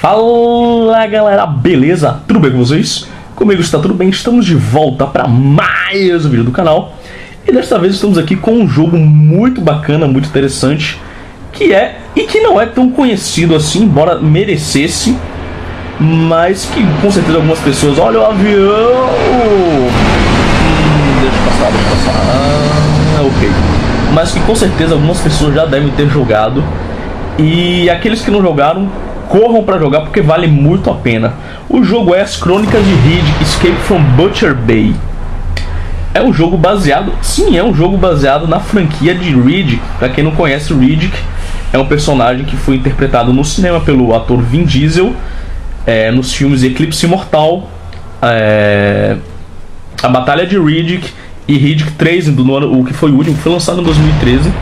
Fala galera, beleza? Tudo bem com vocês? Comigo está tudo bem, estamos de volta para mais um vídeo do canal. E desta vez estamos aqui com um jogo muito bacana, muito interessante, que não é tão conhecido assim, embora merecesse, mas que com certeza algumas pessoas... Olha o avião! Deixa eu passar. Ok. Mas que com certeza algumas pessoas já devem ter jogado. E aqueles que não jogaram, corram para jogar porque vale muito a pena. O jogo é As Crônicas de Riddick: Escape from Butcher Bay. É um jogo baseado, sim, é um jogo baseado na franquia de Riddick. Para quem não conhece, Riddick é um personagem que foi interpretado no cinema pelo ator Vin Diesel, nos filmes Eclipse Imortal, A Batalha de Riddick e Riddick 3, o que foi o último, que foi lançado em 2013.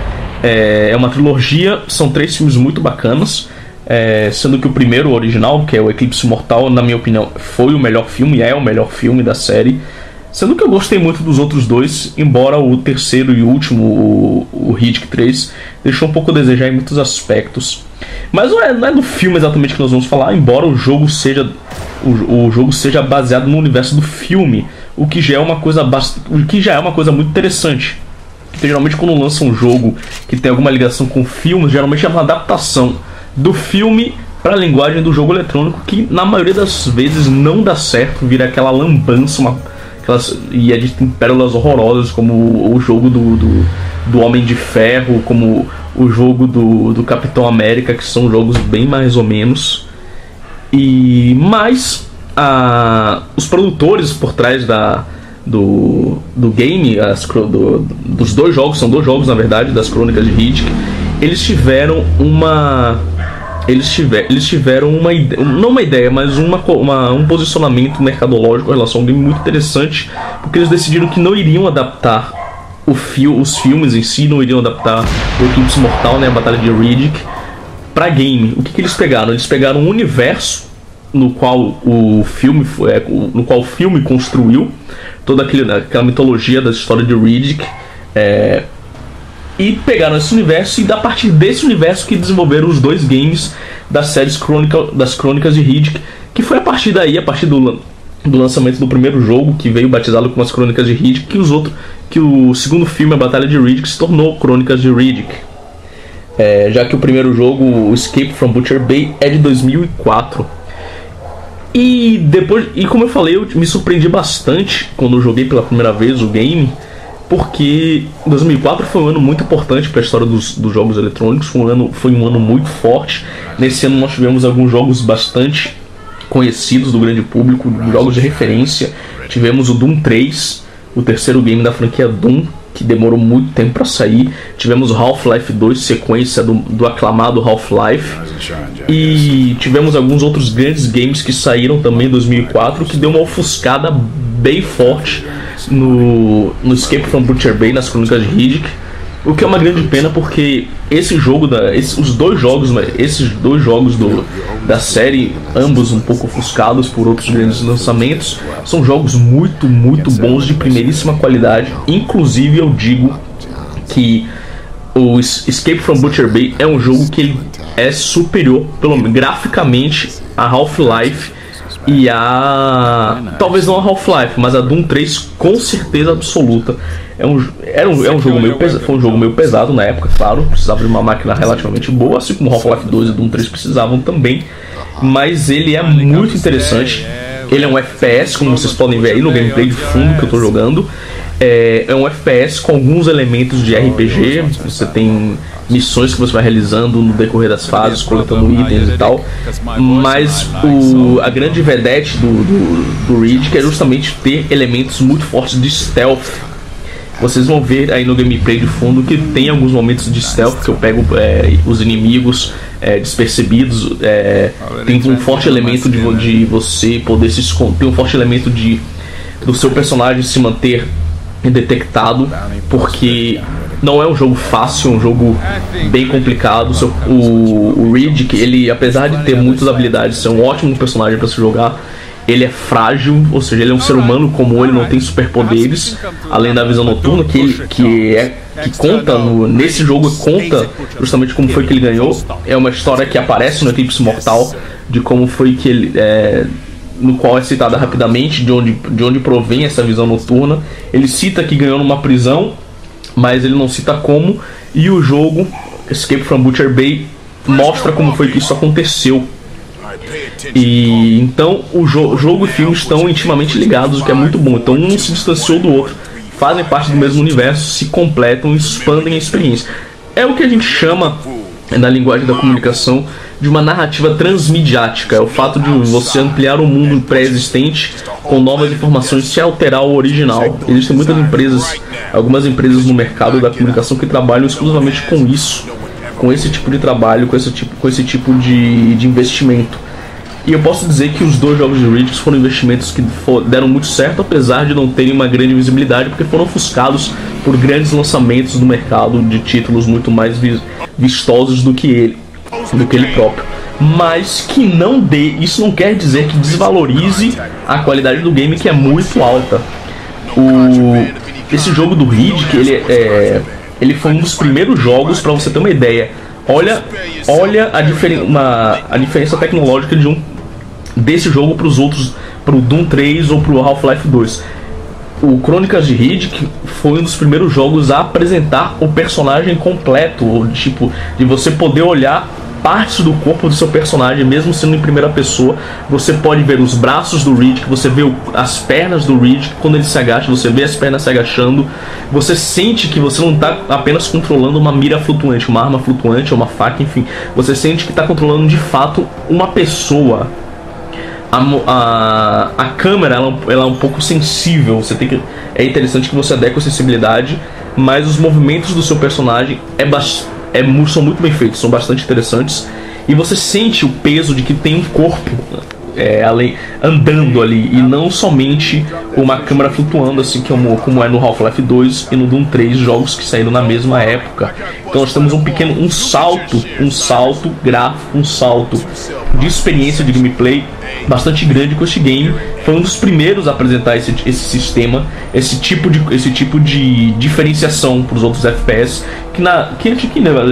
É uma trilogia, são 3 filmes muito bacanas, sendo que o primeiro, o original, que é o Eclipse Imortal, na minha opinião, foi o melhor filme e é o melhor filme da série. Sendo que eu gostei muito dos outros dois, embora o terceiro e último, o Riddick 3, deixou um pouco a desejar em muitos aspectos. Mas não é do filme exatamente que nós vamos falar, embora o jogo seja baseado no universo do filme, o que já é uma coisa muito interessante. Porque geralmente quando lança um jogo que tem alguma ligação com filmes, geralmente é uma adaptação do filme para a linguagem do jogo eletrônico, que na maioria das vezes não dá certo, vira aquela lambança, e é de pérolas horrorosas, como o jogo do Homem de Ferro, como o jogo do Capitão América, que são jogos bem mais ou menos. Mas os produtores por trás do game, dos dois jogos, são 2 jogos na verdade, das Crônicas de Riddick, eles tiveram uma ideia, mas um posicionamento mercadológico em relação ao game muito interessante, porque eles decidiram que não iriam adaptar os filmes em si, não iriam adaptar o Eclipse Mortal, né, a Batalha de Riddick, para game. O que eles pegaram? Eles pegaram um universo no qual o filme construiu toda aquela mitologia da história de Riddick, e pegaram esse universo, e a partir desse universo que desenvolveram os 2 games das séries das Crônicas de Riddick, que foi a partir do lançamento do primeiro jogo, que veio batizado como As Crônicas de Riddick, que o segundo filme, A Batalha de Riddick, se tornou Crônicas de Riddick. Já que o primeiro jogo, o Escape from Butcher Bay, é de 2004. E como eu falei, eu me surpreendi bastante quando eu joguei pela primeira vez o game, porque 2004 foi um ano muito importante para a história dos jogos eletrônicos, foi um ano muito forte. Nesse ano nós tivemos alguns jogos bastante conhecidos do grande público, jogos de referência. Tivemos o Doom 3, o terceiro game da franquia Doom, que demorou muito tempo para sair. Tivemos o Half-Life 2, sequência do aclamado Half-Life. E tivemos alguns outros grandes games que saíram também em 2004, que deu uma ofuscada bem forte no Escape from Butcher Bay, nas Crônicas de Riddick, o que é uma grande pena, porque esses dois jogos da série, ambos um pouco ofuscados por outros grandes lançamentos, são jogos muito, muito bons, de primeiríssima qualidade. Inclusive eu digo que o Escape from Butcher Bay é um jogo que ele é superior, pelo menos graficamente, a Half-Life e talvez não a Half-Life, mas a Doom 3 com certeza absoluta. Foi um jogo meio pesado na época, claro, precisava de uma máquina relativamente boa, assim como Half-Life 2 e Doom 3 precisavam também, mas ele é muito interessante. Ele é um FPS, como vocês podem ver aí no gameplay de fundo que eu estou jogando. É um FPS com alguns elementos de RPG. Você tem missões que você vai realizando no decorrer das fases, coletando itens e tal. Mas a grande vedete do Riddick é justamente ter elementos muito fortes de stealth. Vocês vão ver aí no gameplay de fundo que tem alguns momentos de stealth, que eu pego os inimigos despercebidos. Tem um forte elemento de você poder se esconder, tem um forte elemento do seu personagem se manter detectado, porque não é um jogo fácil, é um jogo bem complicado. O Riddick, ele, apesar de ter muitas habilidades, ser um ótimo personagem para se jogar, ele é frágil, ou seja, ele é um ser humano como ele, não tem superpoderes, além da visão noturna, que conta nesse jogo, conta justamente como foi que ele ganhou. É uma história que aparece no Eclipse Mortal, de como foi que ele no qual é citada rapidamente de onde provém essa visão noturna. Ele cita que ganhou numa prisão, mas ele não cita como, e o jogo Escape from Butcher Bay mostra como foi que isso aconteceu. E então o jogo e o filme estão intimamente ligados, o que é muito bom. Então um se distanciou do outro, fazem parte do mesmo universo, se completam, expandem a experiência. É o que a gente chama, na linguagem da comunicação, de uma narrativa transmediática. É o fato de você ampliar o mundo pré-existente com novas informações sem alterar o original. Existem muitas empresas, algumas empresas no mercado da comunicação que trabalham exclusivamente com isso, com esse tipo de trabalho, com esse tipo de investimento. E eu posso dizer que os dois jogos de Riddick foram investimentos que deram muito certo, apesar de não terem uma grande visibilidade, porque foram ofuscados por grandes lançamentos no mercado de títulos muito mais vistosos do que ele próprio. Mas que não dê, isso não quer dizer que desvalorize a qualidade do game, que é muito alta. Esse jogo do Riddick, ele foi um dos primeiros jogos, para você ter uma ideia. Olha a diferença tecnológica desse jogo para os outros, para o Doom 3 ou para o Half-Life 2. O Crônicas de Riddick foi um dos primeiros jogos a apresentar o personagem completo, tipo, de você poder olhar partes do corpo do seu personagem, mesmo sendo em primeira pessoa. Você pode ver os braços do Riddick, você vê as pernas do Riddick quando ele se agacha, você vê as pernas se agachando. Você sente que você não está apenas controlando uma mira flutuante, uma arma flutuante, uma faca, enfim. Você sente que está controlando de fato uma pessoa. A câmera ela é um pouco sensível, é interessante que você adeque a sensibilidade, mas os movimentos do seu personagem são muito bem feitos, são bastante interessantes, e você sente o peso de que tem um corpo andando ali, e não somente uma câmera flutuando, assim como é no Half-Life 2 e no Doom 3, jogos que saíram na mesma época. Então nós temos um salto gráfico, um salto de experiência de gameplay bastante grande com este game. Foi um dos primeiros a apresentar esse sistema, esse tipo de diferenciação para os outros FPS, que a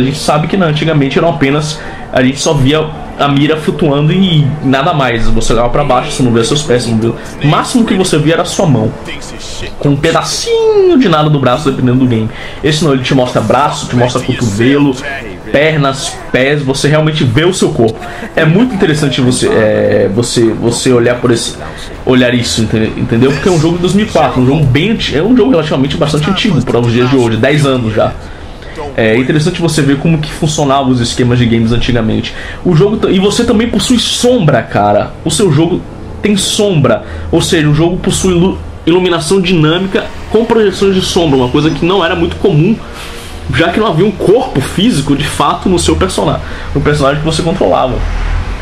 gente sabe que antigamente eram apenas, a gente só via a mira flutuando e nada mais. Você olhava para baixo, você não via seus pés, você não via. O máximo que você via era a sua mão, com um pedacinho de nada do braço, dependendo do game. Esse não, ele te mostra braço, te mostra cotovelo, pernas, pés, você realmente vê o seu corpo. É muito interessante você olhar isso, entendeu? Porque é um jogo de 2004, um jogo relativamente bastante antigo para os dias de hoje, 10 anos já. É interessante você ver como que funcionavam os esquemas de games antigamente. E você também possui sombra, cara. O seu jogo tem sombra, ou seja, o jogo possui iluminação dinâmica com projeções de sombra, uma coisa que não era muito comum, já que não havia um corpo físico de fato no seu personagem, no personagem que você controlava.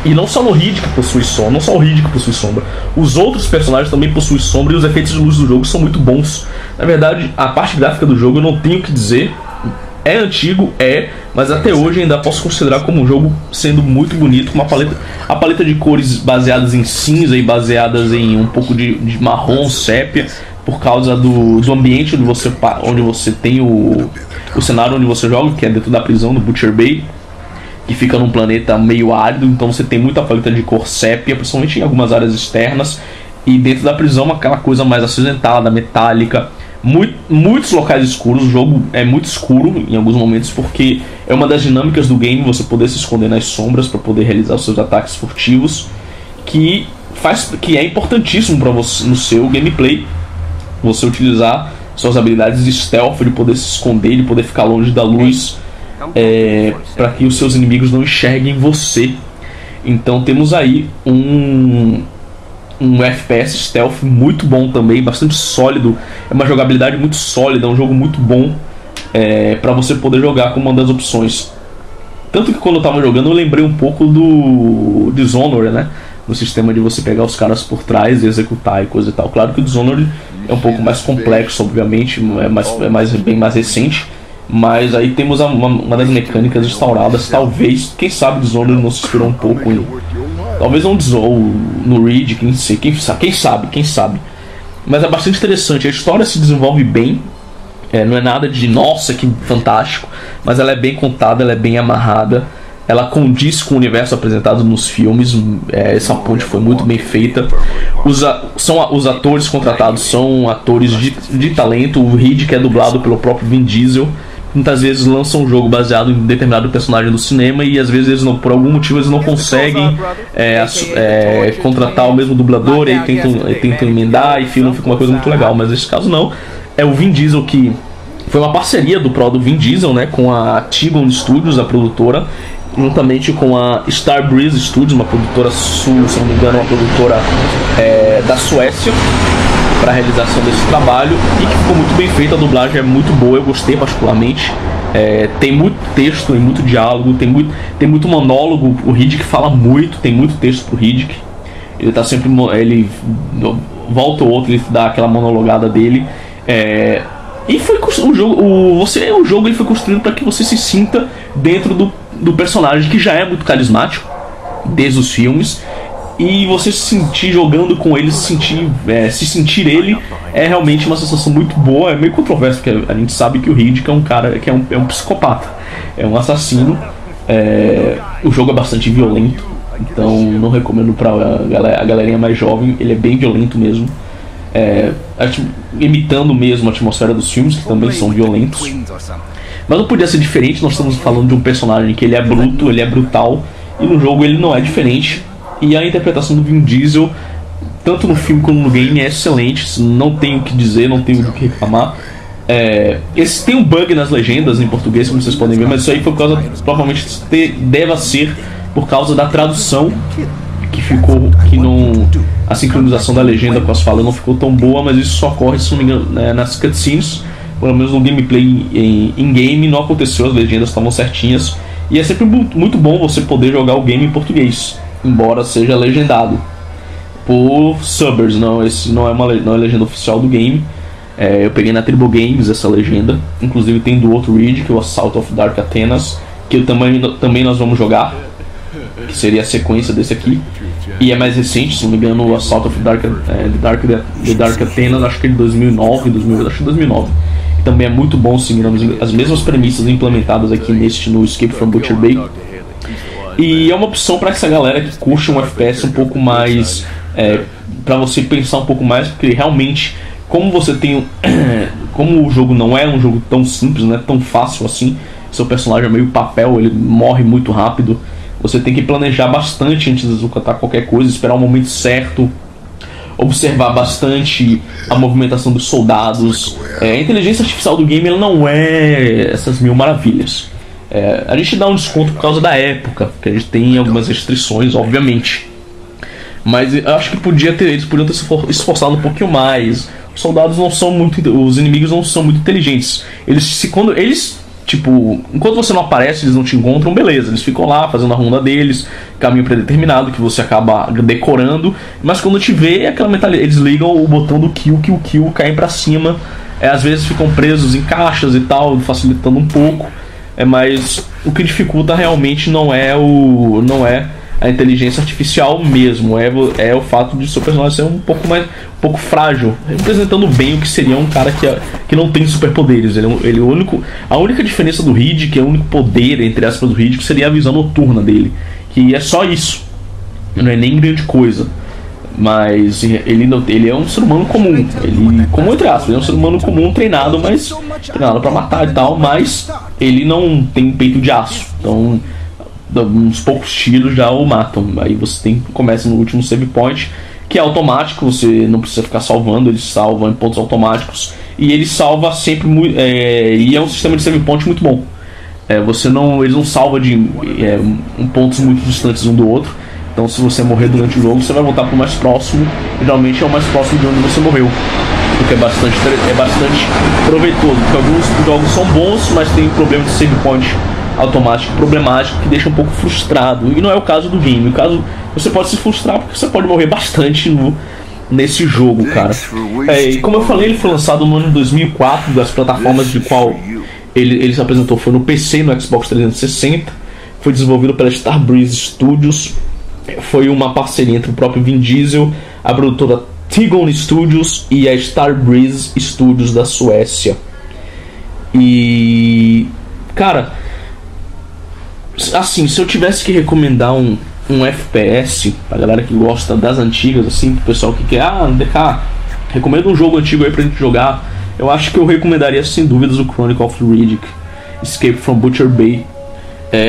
E não só no Riddick possui sombra, não só o Riddick possui sombra, os outros personagens também possuem sombra, e os efeitos de luz do jogo são muito bons. Na verdade, a parte gráfica do jogo eu não tenho o que dizer. É antigo, mas até hoje ainda posso considerar como um jogo sendo muito bonito, com a paleta de cores baseadas em cinza e baseadas em um pouco de marrom, sépia, por causa do ambiente onde você tem o cenário onde você joga, que é dentro da prisão do Butcher Bay, que fica num planeta meio árido, então você tem muita paleta de cor sépia, principalmente em algumas áreas externas, e dentro da prisão aquela coisa mais acinzentada, metálica. Muitos locais escuros, o jogo é muito escuro em alguns momentos, porque é uma das dinâmicas do game você poder se esconder nas sombras para poder realizar os seus ataques furtivos, que é importantíssimo para você no seu gameplay, você utilizar suas habilidades de stealth, de poder se esconder, de poder ficar longe da luz, para que os seus inimigos não enxerguem você. Então temos aí um FPS stealth muito bom também, bastante sólido. É uma jogabilidade muito sólida, é um jogo muito bom para você poder jogar como uma das opções. Tanto que quando eu tava jogando eu lembrei um pouco do Dishonored, né? No sistema de você pegar os caras por trás e executar e coisa e tal. Claro que o Dishonored é um pouco mais complexo, obviamente, bem mais recente. Mas aí temos uma das mecânicas instauradas. Talvez, quem sabe, Dishonored não se inspirou um pouco em... Talvez não no Riddick, quem sabe. Mas é bastante interessante. A história se desenvolve bem. Não é nada de nossa, que fantástico. Mas ela é bem contada, ela é bem amarrada. ela condiz com o universo apresentado nos filmes. Essa ponte foi muito bem feita. Os atores contratados são atores de talento. O Riddick é dublado pelo próprio Vin Diesel. Muitas vezes lançam um jogo baseado em determinado personagem do cinema e às vezes eles por algum motivo eles não conseguem contratar o mesmo dublador, e tentam emendar, e não fica uma coisa muito legal. Mas nesse caso não, é o Vin Diesel, que foi uma parceria do Vin Diesel, né, com a Tigon Studios, a produtora, juntamente com a Starbreeze Studios, uma produtora sul, se não me engano, uma produtora da Suécia, para a realização desse trabalho, e que ficou muito bem feita. A dublagem é muito boa, eu gostei particularmente. Tem muito texto, tem muito diálogo, tem muito monólogo. O Riddick fala muito, tem muito texto pro Riddick. Ele tá sempre, ele volta ou outro, ele dá aquela monologada dele. E foi o jogo ele foi construído para que você se sinta dentro do personagem, que já é muito carismático desde os filmes. E você se sentir jogando com ele, se sentir ele, é realmente uma sensação muito boa. É meio controverso, porque a gente sabe que o Riddick é um cara que é um psicopata, é um assassino. O jogo é bastante violento, então não recomendo pra a galerinha mais jovem. Ele é bem violento mesmo, imitando mesmo a atmosfera dos filmes, que também são violentos. Mas não podia ser diferente. Nós estamos falando de um personagem que ele é bruto, ele é brutal, e no jogo ele não é diferente. E a interpretação do Vin Diesel, tanto no filme como no game, é excelente. Não tenho o que dizer, não tenho o que reclamar. Tem um bug nas legendas em português, como vocês podem ver, mas isso aí foi por causa, provavelmente deve ser por causa da tradução, que não, a sincronização da legenda com as falas não ficou tão boa. Mas isso só ocorre, se não me engano, nas cutscenes. Pelo menos no gameplay em game não aconteceu, as legendas estavam certinhas. E é sempre muito bom você poder jogar o game em português, embora seja legendado por subbers. Esse não é legenda oficial do game. Eu peguei na Tribal Games essa legenda. Inclusive tem do outro Riddick, o Assault of Dark Athenas, que também nós vamos jogar, que seria a sequência desse aqui. E é mais recente, se não me engano, o Assault of Dark Athenas, acho que é de 2009, acho que 2009. E também é muito bom, seguindo as mesmas premissas implementadas aqui no Escape from Butcher Bay. E é uma opção para essa galera que curte um FPS um pouco mais, para você pensar um pouco mais, porque realmente, como o jogo não é um jogo tão simples, não é tão fácil assim, seu personagem é meio papel, ele morre muito rápido, você tem que planejar bastante antes de executar qualquer coisa, esperar o momento certo, observar bastante a movimentação dos soldados. A inteligência artificial do game, ela não é essas mil maravilhas. A gente dá um desconto por causa da época, porque a gente tem algumas restrições, obviamente. Mas eu acho que eles podiam ter se esforçado um pouquinho mais. Os soldados não são muito, os inimigos não são muito inteligentes. Enquanto você não aparece, eles não te encontram, beleza. Eles ficam lá fazendo a ronda deles, caminho predeterminado que você acaba decorando. Mas quando te vê, é aquela mentalidade. Eles ligam o botão do kill, caem pra cima. Às vezes ficam presos em caixas e tal, facilitando um pouco. Mas o que dificulta realmente não é a inteligência artificial mesmo, é o fato de seu personagem ser um pouco frágil, representando bem o que seria um cara que não tem superpoderes. A única diferença do Riddick, que é o único poder, entre aspas, do Riddick, seria a visão noturna dele, que é só isso, não é nem grande coisa. Mas ele é um ser humano comum, entre aspas, ele é um ser humano comum treinado pra matar e tal, mas ele não tem peito de aço, então uns poucos tiros já o matam. Aí você começa no último save point, que é automático, você não precisa ficar salvando, ele salva em pontos automáticos, e ele salva sempre, e é um sistema de save point muito bom. Eles não salvam em pontos muito distantes um do outro. Então, se você morrer durante o jogo, você vai voltar para o mais próximo. Geralmente é o mais próximo de onde você morreu, o que é bastante proveitoso. Porque alguns jogos são bons, mas tem problema de save point automático problemático que deixa um pouco frustrado. E não é o caso do game. Você pode se frustrar porque você pode morrer bastante nesse jogo, cara. E como eu falei, ele foi lançado no ano de 2004, das plataformas de qual ele se apresentou foi no PC, no Xbox 360. Foi desenvolvido pela Starbreeze Studios. Foi uma parceria entre o próprio Vin Diesel, a produtora Tigon Studios e a Starbreeze Studios da Suécia. E, cara, assim, se eu tivesse que recomendar um FPS pra galera que gosta das antigas, assim, pro pessoal que quer, DK, recomendo um jogo antigo aí pra gente jogar, eu acho que eu recomendaria sem dúvidas o Chronicle of Riddick, Escape from Butcher Bay.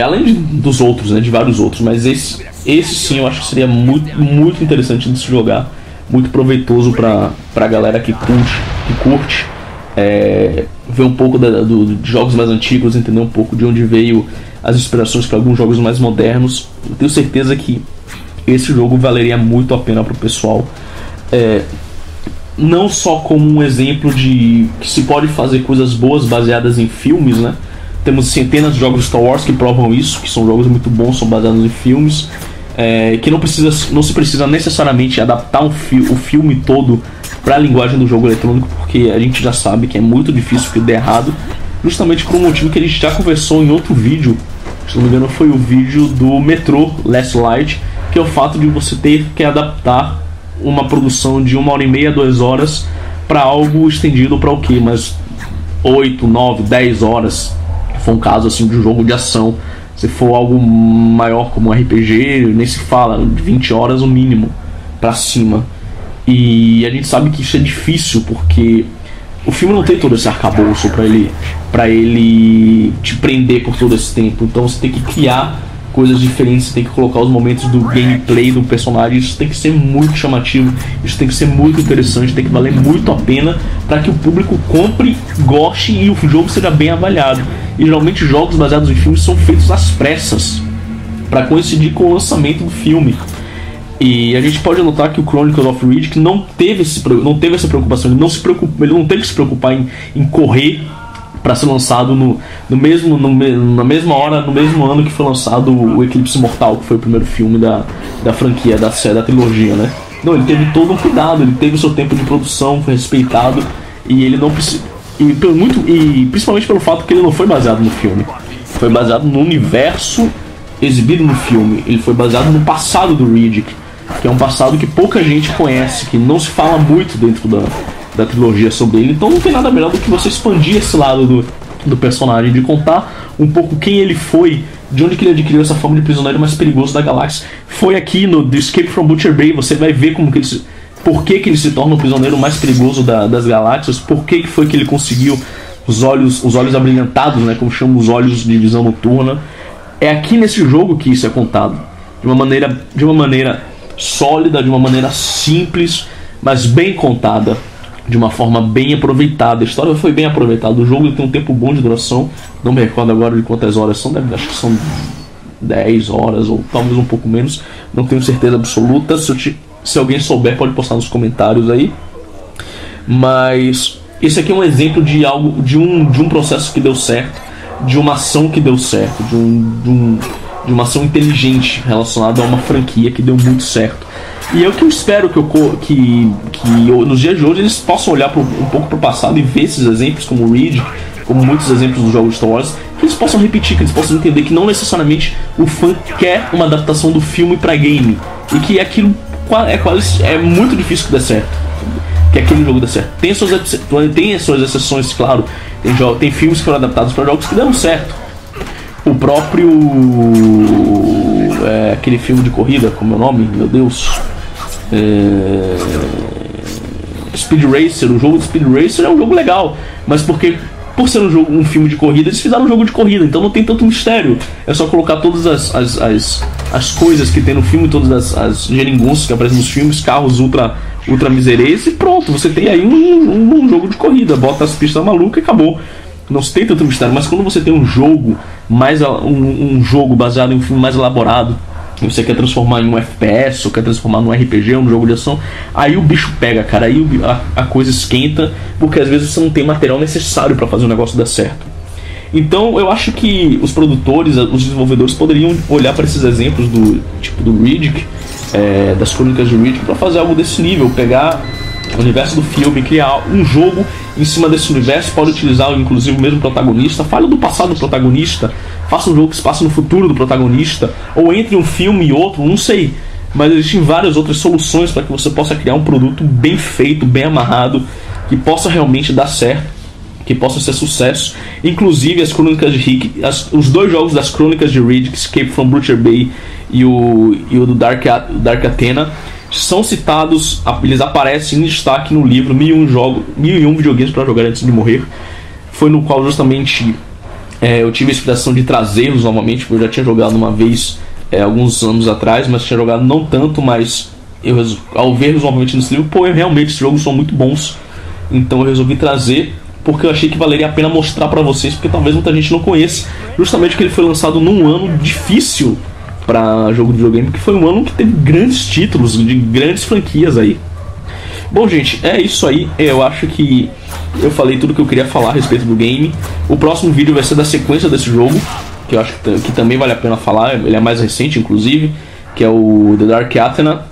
Além dos outros, né, de vários outros, mas esse sim eu acho que seria muito interessante de se jogar, muito proveitoso pra galera que curte ver um pouco de jogos mais antigos, entender um pouco de onde veio as inspirações para alguns jogos mais modernos. Eu tenho certeza que esse jogo valeria muito a pena pro pessoal, não só como um exemplo de que se pode fazer coisas boas baseadas em filmes, né? Temos centenas de jogos de Star Wars que provam isso, que são jogos muito bons, são baseados em filmes, que não se precisa necessariamente adaptar o filme todo para a linguagem do jogo eletrônico, porque a gente já sabe que é muito difícil que dê errado, justamente por um motivo que a gente já conversou em outro vídeo, se não me engano foi o vídeo do Metro Last Light, que é o fato de você ter que adaptar uma produção de 1h30, 2 horas para algo estendido para o quê? Mas 8, 9, 10 horas, se for um caso assim de um jogo de ação. Se for algo maior como um RPG, nem se fala, de 20 horas o mínimo para cima. E a gente sabe que isso é difícil, porque o filme não tem todo esse arcabouço pra ele te prender por todo esse tempo. Então você tem que criar coisas diferentes, você tem que colocar os momentos do gameplay do personagem. Isso tem que ser muito chamativo, isso tem que ser muito interessante, tem que valer muito a pena para que o público compre, goste e o jogo seja bem avaliado. E geralmente jogos baseados em filmes são feitos às pressas para coincidir com o lançamento do filme. E a gente pode notar que o Chronicles of Riddick não teve essa preocupação, ele não teve que se preocupar em correr para ser lançado na mesma hora, no mesmo ano que foi lançado o Eclipse Mortal, que foi o primeiro filme da franquia, da trilogia, né? Não, ele teve todo um cuidado, ele teve o seu tempo de produção, foi respeitado, e ele não precisa. E principalmente pelo fato que ele não foi baseado no filme, foi baseado no universo exibido no filme, ele foi baseado no passado do Riddick, que é um passado que pouca gente conhece, que não se fala muito dentro da trilogia sobre ele. Então não tem nada melhor do que você expandir esse lado do personagem, de contar um pouco quem ele foi, de onde que ele adquiriu essa forma de prisioneiro mais perigoso da galáxia. Foi aqui no The Escape from Butcher Bay, você vai ver por que ele se torna o prisioneiro mais perigoso das galáxias, por que foi que ele conseguiu os olhos abrilhantados, né, como chamam os olhos de visão noturna. É aqui nesse jogo que isso é contado, de uma maneira sólida, de uma maneira simples, mas bem contada, de uma forma bem aproveitada. A história foi bem aproveitada, o jogo tem um tempo bom de duração, não me recordo agora de quantas horas são, acho que são 10 horas ou talvez um pouco menos, não tenho certeza absoluta. Se alguém souber pode postar nos comentários aí. Mas esse aqui é um exemplo de algo, de um processo que deu certo, de uma ação que deu certo, de uma ação inteligente relacionada a uma franquia que deu muito certo. E é o que eu espero que nos dias de hoje eles possam olhar um pouco para o passado e ver esses exemplos como o Riddick, como muitos exemplos dos jogos de Star Wars, que eles possam repetir, que eles possam entender que não necessariamente o fã quer uma adaptação do filme para game, e que aquilo é muito difícil que dê certo, que aquele jogo dê certo. Tem as suas exceções, claro. Tem filmes que foram adaptados para jogos que deram certo. O próprio aquele filme de corrida, como é o nome? Meu Deus, Speed Racer. O jogo de Speed Racer é um jogo legal, mas por ser um filme de corrida, eles fizeram um jogo de corrida, então não tem tanto mistério. É só colocar todas as coisas que tem no filme, todas as geringonças que aparecem nos filmes, carros ultra misereis, e pronto, você tem aí um jogo de corrida, bota as pistas malucas e acabou. Não se tem tanto mistério. Mas quando você tem um jogo um jogo baseado em um filme mais elaborado, e você quer transformar em um FPS, ou quer transformar num RPG, um jogo de ação, aí o bicho pega, cara, aí a coisa esquenta, porque às vezes você não tem material necessário para fazer o negócio dar certo. Então eu acho que os produtores, os desenvolvedores poderiam olhar para esses exemplos do Riddick, das Crônicas de Riddick, para fazer algo desse nível, pegar o universo do filme, criar um jogo em cima desse universo, pode utilizar inclusive o mesmo protagonista, fale do passado do protagonista, faça um jogo que se passe no futuro do protagonista, ou entre um filme e outro, não sei, mas existem várias outras soluções para que você possa criar um produto bem feito, bem amarrado, que possa realmente dar certo, que possam ser sucesso. Inclusive as Crônicas de Rick, os dois jogos das Crônicas de Riddick, Escape from Butcher Bay e o do Dark Athena, são citados, eles aparecem em destaque no livro 1001 videogames para jogar antes de morrer. Foi no qual justamente eu tive a inspiração de trazê-los novamente, porque eu já tinha jogado uma vez alguns anos atrás, mas tinha jogado não tanto, mas ao ver-los novamente nesse livro, realmente esses jogos são muito bons. Então eu resolvi trazer, porque eu achei que valeria a pena mostrar pra vocês, porque talvez muita gente não conheça, justamente porque ele foi lançado num ano difícil pra jogo de videogame, que foi um ano que teve grandes títulos, de grandes franquias aí. Bom, gente, é isso aí. Eu acho que eu falei tudo que eu queria falar a respeito do game. O próximo vídeo vai ser da sequência desse jogo, que eu acho que também vale a pena falar. Ele é mais recente, inclusive, que é o The Dark Athena,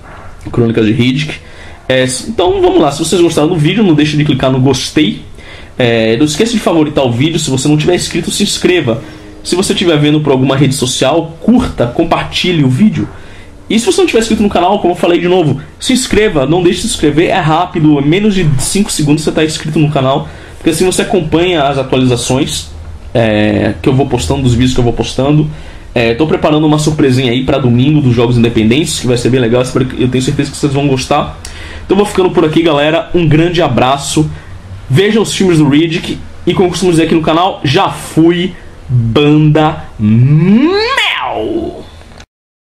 Crônicas de Riddick. Então vamos lá, se vocês gostaram do vídeo, não deixe de clicar no gostei. Não esqueça de favoritar o vídeo. Se você não tiver inscrito, se inscreva. Se você estiver vendo por alguma rede social, curta, compartilhe o vídeo. E se você não tiver inscrito no canal, como eu falei de novo, se inscreva, não deixe de se inscrever, é rápido, menos de 5 segundos você está inscrito no canal, porque assim você acompanha as atualizações que eu vou postando, dos vídeos que eu vou postando. Estou preparando uma surpresinha aí para domingo dos jogos independentes, que vai ser bem legal, eu tenho certeza que vocês vão gostar. Então vou ficando por aqui, galera, um grande abraço, vejam os filmes do Riddick, e como eu costumo dizer aqui no canal, já fui Banda Mel!